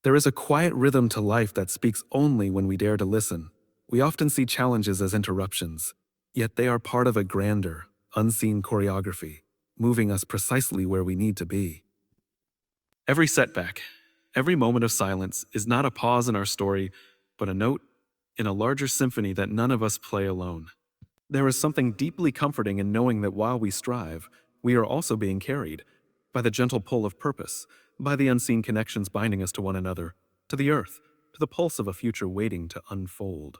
There is a quiet rhythm to life that speaks only when we dare to listen. We often see challenges as interruptions, yet they are part of a grander, unseen choreography, moving us precisely where we need to be. Every setback, every moment of silence is not a pause in our story, but a note in a larger symphony that none of us play alone. There is something deeply comforting in knowing that while we strive, we are also being carried by the gentle pull of purpose, by the unseen connections binding us to one another, to the earth, to the pulse of a future waiting to unfold.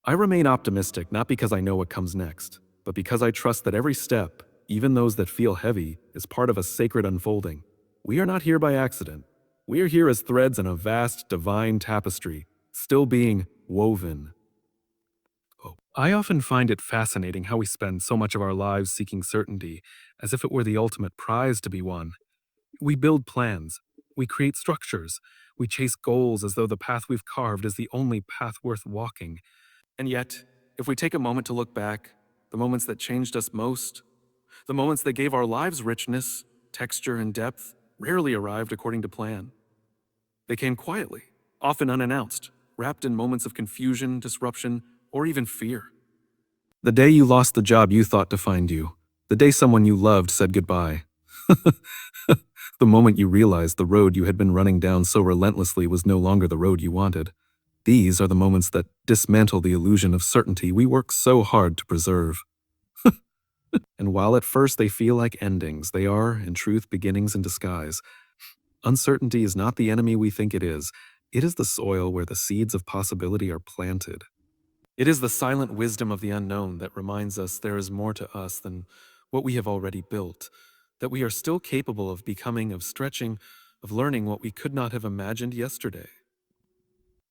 I remain optimistic not because I know what comes next, but because I trust that every step, even those that feel heavy, is part of a sacred unfolding. We are not here by accident. We are here as threads in a vast, divine tapestry, still being woven. I often find it fascinating how we spend so much of our lives seeking certainty, as if it were the ultimate prize to be won. We build plans, we create structures, we chase goals as though the path we've carved is the only path worth walking. And yet, if we take a moment to look back, the moments that changed us most, the moments that gave our lives richness, texture, and depth, rarely arrived according to plan. They came quietly, often unannounced, wrapped in moments of confusion, disruption, or even fear. The day you lost the job you thought defined you. The day someone you loved said goodbye. The moment you realized the road you had been running down so relentlessly was no longer the road you wanted. These are the moments that dismantle the illusion of certainty we work so hard to preserve. And while at first they feel like endings, they are, in truth, beginnings in disguise. Uncertainty is not the enemy we think it is. It is the soil where the seeds of possibility are planted. It is the silent wisdom of the unknown that reminds us there is more to us than what we have already built, that we are still capable of becoming, of stretching, of learning what we could not have imagined yesterday.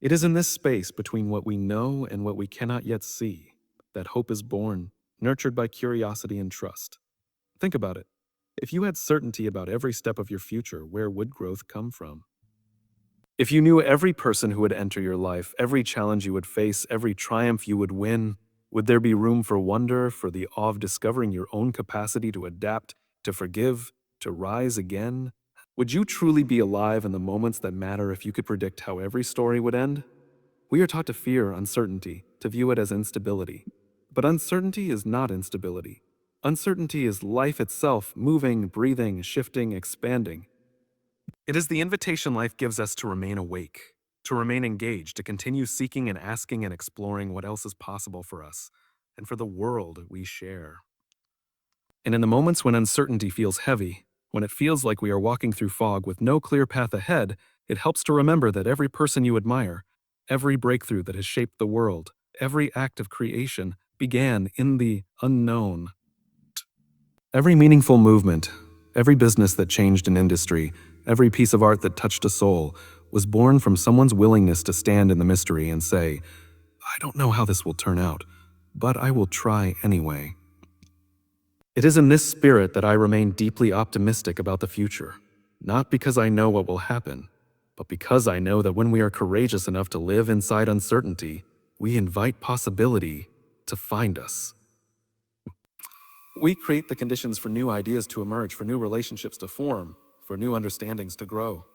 It is in this space between what we know and what we cannot yet see that hope is born, nurtured by curiosity and trust. Think about it. If you had certainty about every step of your future, where would growth come from? If you knew every person who would enter your life, every challenge you would face, every triumph you would win, would there be room for wonder, for the awe of discovering your own capacity to adapt, to forgive, to rise again? Would you truly be alive in the moments that matter if you could predict how every story would end? We are taught to fear uncertainty, to view it as instability. But uncertainty is not instability. Uncertainty is life itself, moving, breathing, shifting, expanding. It is the invitation life gives us to remain awake, to remain engaged, to continue seeking and asking and exploring what else is possible for us and for the world we share. And in the moments when uncertainty feels heavy, when it feels like we are walking through fog with no clear path ahead, it helps to remember that every person you admire, every breakthrough that has shaped the world, every act of creation began in the unknown. Every meaningful movement, every business that changed an industry, every piece of art that touched a soul was born from someone's willingness to stand in the mystery and say, I don't know how this will turn out, but I will try anyway. It is in this spirit that I remain deeply optimistic about the future, not because I know what will happen, but because I know that when we are courageous enough to live inside uncertainty, we invite possibility to find us. We create the conditions for new ideas to emerge, for new relationships to form, for new understandings to grow.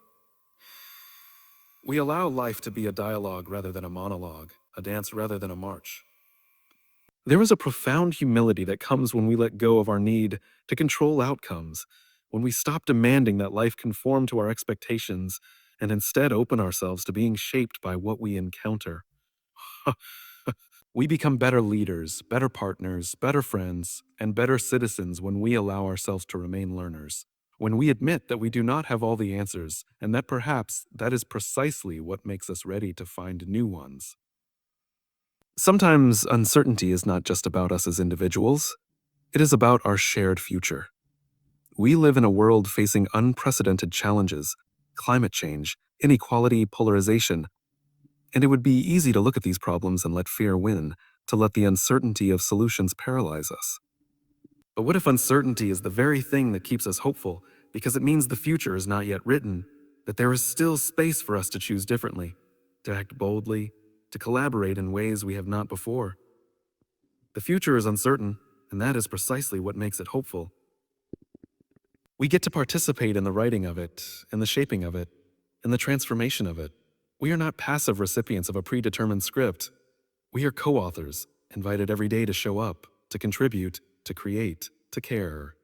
We allow life to be a dialogue rather than a monologue, a dance rather than a march. There is a profound humility that comes when we let go of our need to control outcomes, when we stop demanding that life conform to our expectations and instead open ourselves to being shaped by what we encounter. We become better leaders, better partners, better friends, and better citizens when we allow ourselves to remain learners. When we admit that we do not have all the answers, and that perhaps that is precisely what makes us ready to find new ones. Sometimes uncertainty is not just about us as individuals, it is about our shared future. We live in a world facing unprecedented challenges, climate change, inequality, polarization, and it would be easy to look at these problems and let fear win, to let the uncertainty of solutions paralyze us. But what if uncertainty is the very thing that keeps us hopeful, because it means the future is not yet written, that there is still space for us to choose differently, to act boldly, to collaborate in ways we have not before? The future is uncertain, and that is precisely what makes it hopeful. We get to participate in the writing of it, and the shaping of it. and the transformation of it. We are not passive recipients of a predetermined script. We are co-authors, invited every day to show up, to contribute, to create, to care,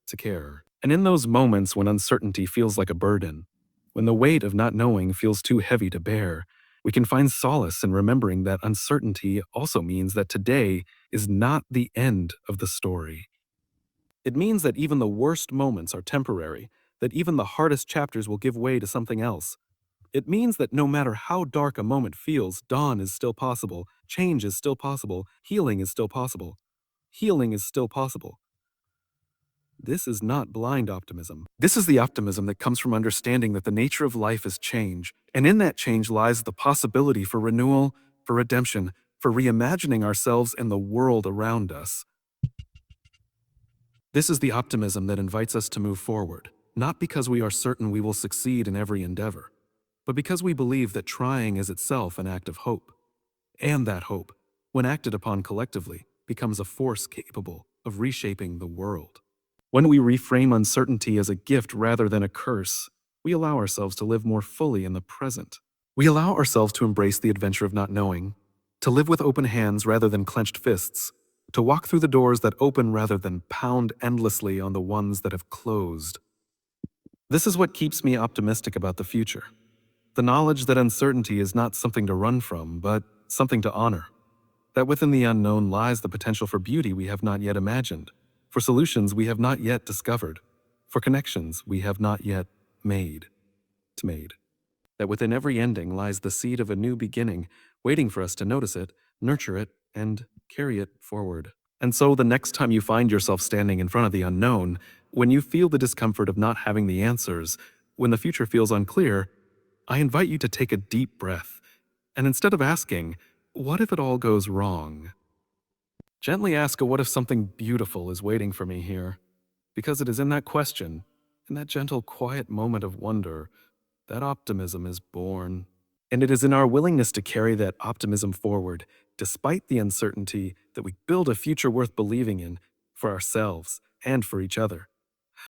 to care. And in those moments when uncertainty feels like a burden, when the weight of not knowing feels too heavy to bear, we can find solace in remembering that uncertainty also means that today is not the end of the story. It means that even the worst moments are temporary, that even the hardest chapters will give way to something else. It means that no matter how dark a moment feels, dawn is still possible, change is still possible, healing is still possible. Healing is still possible. This is not blind optimism. This is the optimism that comes from understanding that the nature of life is change, and in that change lies the possibility for renewal, for redemption, for reimagining ourselves and the world around us. This is the optimism that invites us to move forward, not because we are certain we will succeed in every endeavor, but because we believe that trying is itself an act of hope. And that hope, when acted upon collectively, becomes a force capable of reshaping the world. When we reframe uncertainty as a gift rather than a curse, we allow ourselves to live more fully in the present. We allow ourselves to embrace the adventure of not knowing, to live with open hands rather than clenched fists, to walk through the doors that open rather than pound endlessly on the ones that have closed. This is what keeps me optimistic about the future. The knowledge that uncertainty is not something to run from, but something to honor. That within the unknown lies the potential for beauty we have not yet imagined, for solutions we have not yet discovered, for connections we have not yet made. That within every ending lies the seed of a new beginning, waiting for us to notice it, nurture it, and carry it forward. And so the next time you find yourself standing in front of the unknown, when you feel the discomfort of not having the answers, when the future feels unclear, I invite you to take a deep breath, and instead of asking, "What if it all goes wrong?" gently ask a "what if something beautiful is waiting for me here?" Because it is in that question, in that gentle, quiet moment of wonder, that optimism is born. And it is in our willingness to carry that optimism forward, despite the uncertainty, that we build a future worth believing in for ourselves and for each other.